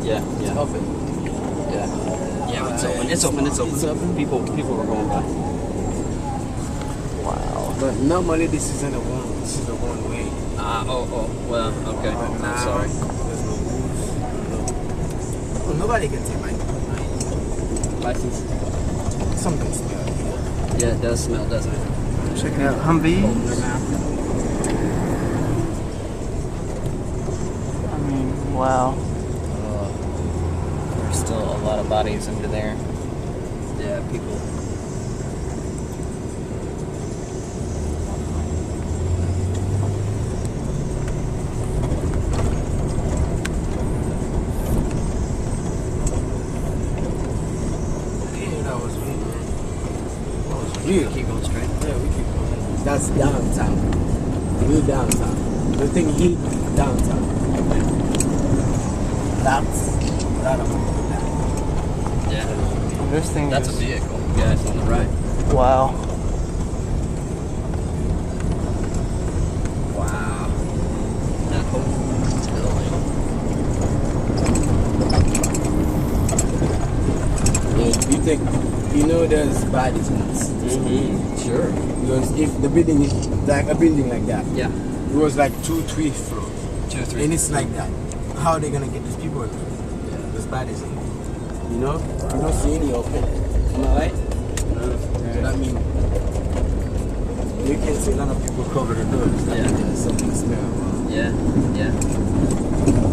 Yeah, It's yeah, open. yeah. Yeah, it's open. It's open. It's open. It's open. People were going by. Wow. But normally this isn't a one. This is a one way. Well, okay. But I'm now sorry. there's no rules. No. Oh, nobody can take my License. something smell. Yeah, it does smell, doesn't it? Checking out Humvees. I mean, wow. There's still a lot of bodies under there. Yeah, people. Yeah, that was me, man. That was real. Keep going straight. Yeah, we keep going. That's downtown. Real downtown. The thing heat downtown. That's that I'm Yeah. This thing That's a is... vehicle. Yeah, it's on the right. Wow. Wow. That whole building. You think there's bodies in this? Sure. Because if the building is like a building like that, Yeah. it was like 2-3 floors, 2 or 3. and it's like that. How are they gonna get these people? There's bodies in it. You don't see any open. Am I right? So that means you can see a lot of people cover the doors. Like Yeah. there's something smell. Yeah. Yeah.